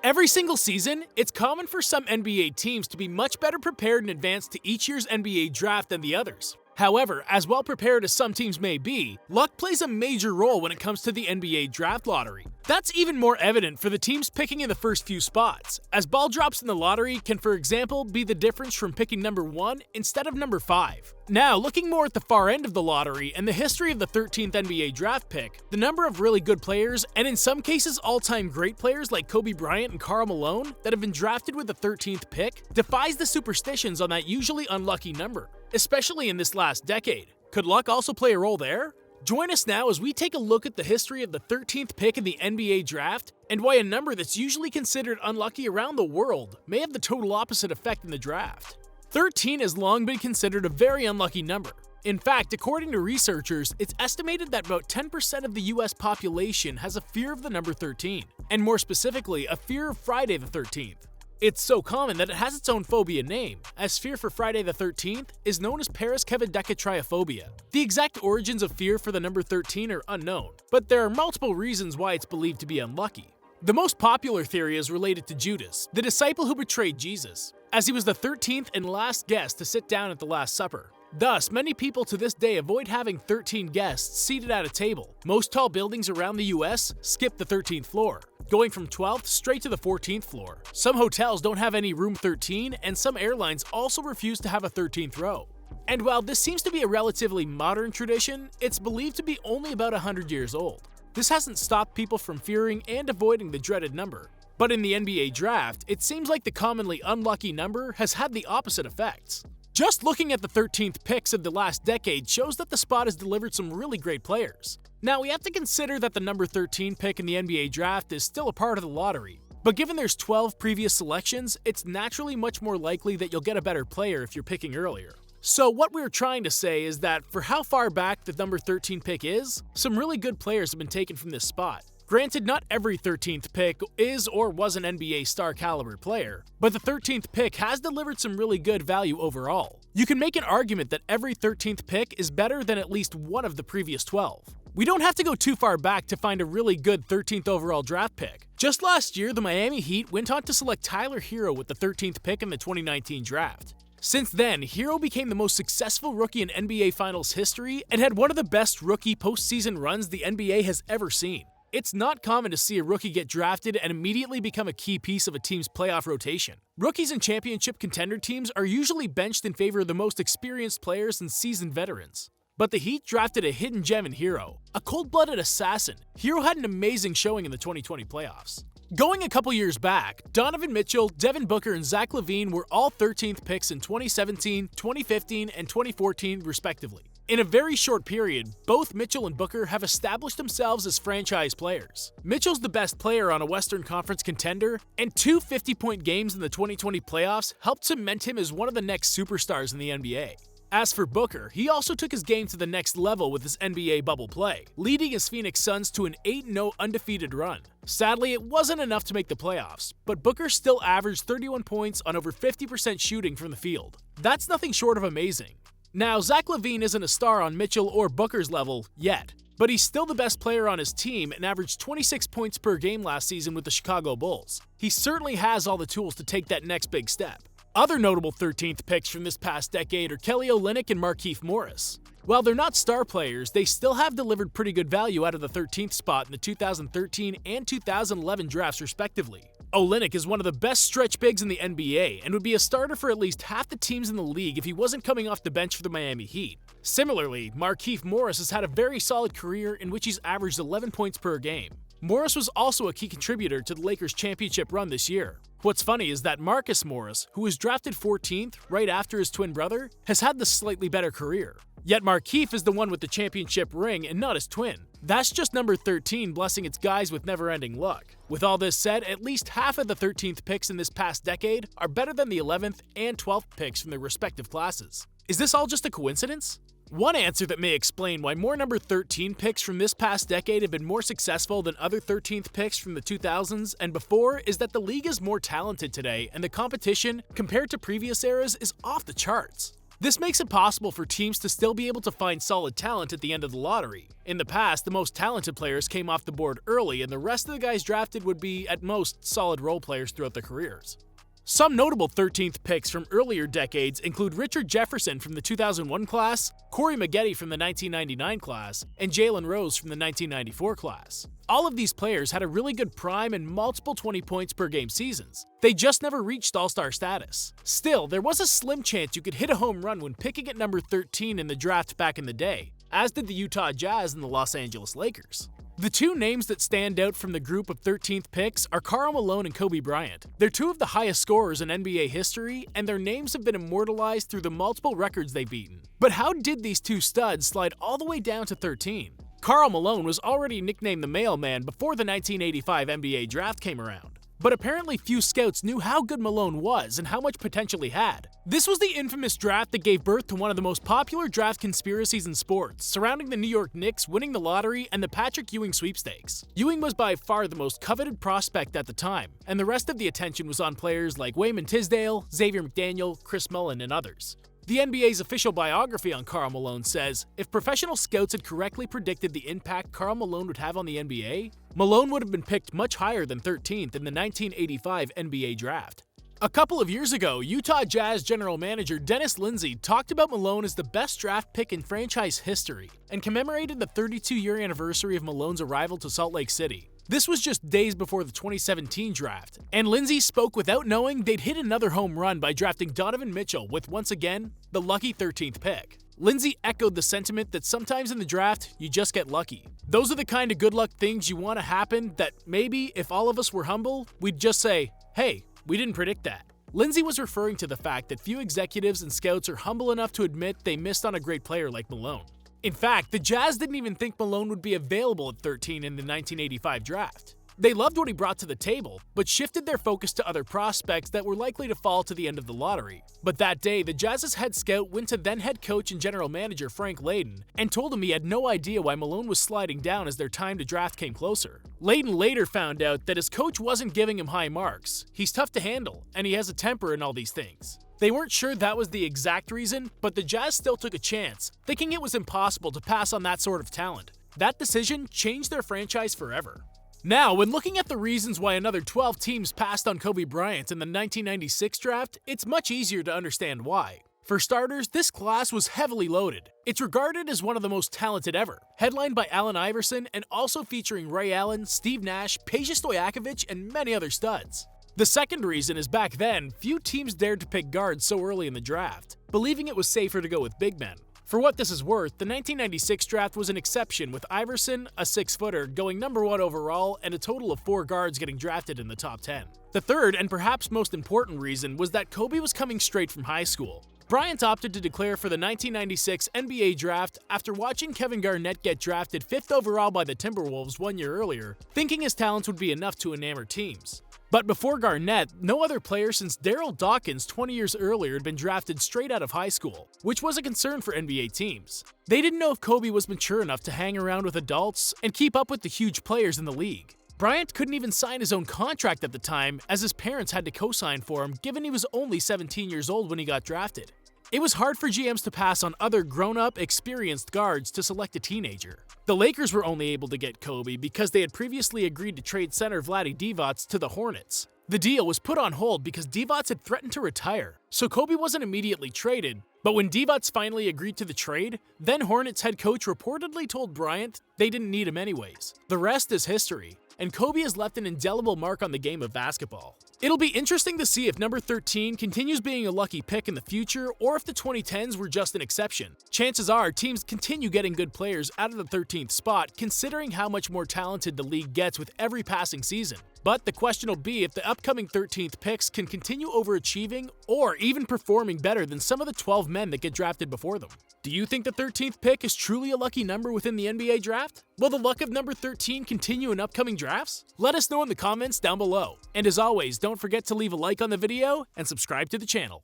Every single season, it's common for some NBA teams to be much better prepared in advance to each year's NBA draft than the others. However, as well prepared as some teams may be, luck plays a major role when it comes to the NBA draft lottery. That's even more evident for the teams picking in the first few spots, as ball drops in the lottery can, for example, be the difference from picking number 1 instead of number 5. Now, looking more at the far end of the lottery and the history of the 13th NBA draft pick, the number of really good players, and in some cases all-time great players like Kobe Bryant and Karl Malone that have been drafted with the 13th pick, defies the superstitions on that usually unlucky number, especially in this last decade. Could luck also play a role there? Join us now as we take a look at the history of the 13th pick in the NBA draft and why a number that's usually considered unlucky around the world may have the total opposite effect in the draft. 13 has long been considered a very unlucky number. In fact, according to researchers, it's estimated that about 10% of the US population has a fear of the number 13, and more specifically, a fear of Friday the 13th. It's so common that it has its own phobia name, as fear for Friday the 13th is known as paraskevadekatriophobia. The exact origins of fear for the number 13 are unknown, but there are multiple reasons why it's believed to be unlucky. The most popular theory is related to Judas, the disciple who betrayed Jesus, as he was the 13th and last guest to sit down at the Last Supper. Thus, many people to this day avoid having 13 guests seated at a table. Most tall buildings around the US skip the 13th floor, going from 12th straight to the 14th floor. Some hotels don't have any room 13, and some airlines also refuse to have a 13th row. And while this seems to be a relatively modern tradition, it's believed to be only about 100 years old. This hasn't stopped people from fearing and avoiding the dreaded number. But in the NBA draft, it seems like the commonly unlucky number has had the opposite effects. Just looking at the 13th picks of the last decade shows that the spot has delivered some really great players. Now, we have to consider that the number 13 pick in the NBA draft is still a part of the lottery, but given there's 12 previous selections, it's naturally much more likely that you'll get a better player if you're picking earlier. So what we're trying to say is that for how far back the number 13 pick is, some really good players have been taken from this spot. Granted, not every 13th pick is or was an NBA star caliber player, but the 13th pick has delivered some really good value overall. You can make an argument that every 13th pick is better than at least one of the previous 12. We don't have to go too far back to find a really good 13th overall draft pick. Just last year, the Miami Heat went on to select Tyler Herro with the 13th pick in the 2019 draft. Since then, Herro became the most successful rookie in NBA Finals history and had one of the best rookie postseason runs the NBA has ever seen. It's not common to see a rookie get drafted and immediately become a key piece of a team's playoff rotation. Rookies in championship contender teams are usually benched in favor of the most experienced players and seasoned veterans. But the Heat drafted a hidden gem in Herro, a cold-blooded assassin. Herro had an amazing showing in the 2020 playoffs. Going a couple years back, Donovan Mitchell, Devin Booker, and Zach LaVine were all 13th picks in 2017, 2015, and 2014 respectively. In a very short period, both Mitchell and Booker have established themselves as franchise players. Mitchell's the best player on a Western Conference contender, and two 50-point games in the 2020 playoffs helped cement him as one of the next superstars in the NBA. As for Booker, he also took his game to the next level with his NBA bubble play, leading his Phoenix Suns to an 8-0 undefeated run. Sadly, it wasn't enough to make the playoffs, but Booker still averaged 31 points on over 50% shooting from the field. That's nothing short of amazing. Now, Zach LaVine isn't a star on Mitchell or Booker's level yet, but he's still the best player on his team and averaged 26 points per game last season with the Chicago Bulls. He certainly has all the tools to take that next big step. Other notable 13th picks from this past decade are Kelly Olynyk and Markieff Morris. While they're not star players, they still have delivered pretty good value out of the 13th spot in the 2013 and 2011 drafts respectively. Olynyk is one of the best stretch bigs in the NBA and would be a starter for at least half the teams in the league if he wasn't coming off the bench for the Miami Heat. Similarly, Markieff Morris has had a very solid career in which he's averaged 11 points per game. Morris was also a key contributor to the Lakers' championship run this year. What's funny is that Marcus Morris, who was drafted 14th right after his twin brother, has had the slightly better career. Yet Markieff is the one with the championship ring and not his twin. That's just number 13 blessing its guys with never-ending luck. With all this said, at least half of the 13th picks in this past decade are better than the 11th and 12th picks from their respective classes. Is this all just a coincidence? One answer that may explain why more number 13 picks from this past decade have been more successful than other 13th picks from the 2000s and before is that the league is more talented today and the competition, compared to previous eras, is off the charts. This makes it possible for teams to still be able to find solid talent at the end of the lottery. In the past, the most talented players came off the board early, and the rest of the guys drafted would be, at most, solid role players throughout their careers. Some notable 13th picks from earlier decades include Richard Jefferson from the 2001 class, Corey Maggette from the 1999 class, and Jalen Rose from the 1994 class. All of these players had a really good prime and multiple 20 points per game seasons. They just never reached all-star status. Still, there was a slim chance you could hit a home run when picking at number 13 in the draft back in the day, as did the Utah Jazz and the Los Angeles Lakers. The two names that stand out from the group of 13th picks are Karl Malone and Kobe Bryant. They're two of the highest scorers in NBA history, and their names have been immortalized through the multiple records they've beaten. But how did these two studs slide all the way down to 13? Karl Malone was already nicknamed the Mailman before the 1985 NBA draft came around. But apparently few scouts knew how good Malone was and how much potential he had. This was the infamous draft that gave birth to one of the most popular draft conspiracies in sports, surrounding the New York Knicks winning the lottery and the Patrick Ewing sweepstakes. Ewing was by far the most coveted prospect at the time, and the rest of the attention was on players like Wayman Tisdale, Xavier McDaniel, Chris Mullin, and others. The NBA's official biography on Karl Malone says, if professional scouts had correctly predicted the impact Karl Malone would have on the NBA, Malone would have been picked much higher than 13th in the 1985 NBA draft. A couple of years ago, Utah Jazz general manager Dennis Lindsey talked about Malone as the best draft pick in franchise history and commemorated the 32-year anniversary of Malone's arrival to Salt Lake City. This was just days before the 2017 draft, and Lindsey spoke without knowing they'd hit another home run by drafting Donovan Mitchell with, once again, the lucky 13th pick. Lindsey echoed the sentiment that sometimes in the draft, you just get lucky. Those are the kind of good luck things you want to happen that maybe, if all of us were humble, we'd just say, hey, we didn't predict that. Lindsey was referring to the fact that few executives and scouts are humble enough to admit they missed on a great player like Malone. In fact, the Jazz didn't even think Malone would be available at 13 in the 1985 draft. They loved what he brought to the table, but shifted their focus to other prospects that were likely to fall to the end of the lottery. But that day, the Jazz's head scout went to then head coach and general manager Frank Layden and told him he had no idea why Malone was sliding down as their time to draft came closer. Layden later found out that his coach wasn't giving him high marks. He's tough to handle, and he has a temper and all these things. They weren't sure that was the exact reason, but the Jazz still took a chance, thinking it was impossible to pass on that sort of talent. That decision changed their franchise forever. Now, when looking at the reasons why another 12 teams passed on Kobe Bryant in the 1996 draft, it's much easier to understand why. For starters, this class was heavily loaded. It's regarded as one of the most talented ever, headlined by Allen Iverson and also featuring Ray Allen, Steve Nash, Peja Stojakovic, and many other studs. The second reason is back then, few teams dared to pick guards so early in the draft, believing it was safer to go with big men. For what this is worth, the 1996 draft was an exception, with Iverson, a 6-footer, going number 1 overall and a total of 4 guards getting drafted in the top 10. The third, and perhaps most important reason, was that Kobe was coming straight from high school. Bryant opted to declare for the 1996 NBA draft after watching Kevin Garnett get drafted 5th overall by the Timberwolves 1 year earlier, thinking his talents would be enough to enamor teams. But before Garnett, no other player since Darryl Dawkins 20 years earlier had been drafted straight out of high school, which was a concern for NBA teams. They didn't know if Kobe was mature enough to hang around with adults and keep up with the huge players in the league. Bryant couldn't even sign his own contract at the time, as his parents had to co-sign for him given he was only 17 years old when he got drafted. It was hard for GMs to pass on other grown-up, experienced guards to select a teenager. The Lakers were only able to get Kobe because they had previously agreed to trade center Vlade Divac to the Hornets. The deal was put on hold because Divac had threatened to retire, so Kobe wasn't immediately traded. But when Divac finally agreed to the trade, then Hornets head coach reportedly told Bryant they didn't need him anyways. The rest is history, and Kobe has left an indelible mark on the game of basketball. It'll be interesting to see if number 13 continues being a lucky pick in the future, or if the 2010s were just an exception. Chances are teams continue getting good players out of the 13th spot, considering how much more talented the league gets with every passing season. But the question will be if the upcoming 13th picks can continue overachieving or even performing better than some of the 12 men that get drafted before them. Do you think the 13th pick is truly a lucky number within the NBA draft? Will the luck of number 13 continue in upcoming drafts? Let us know in the comments down below. And as always, don't forget to leave a like on the video and subscribe to the channel.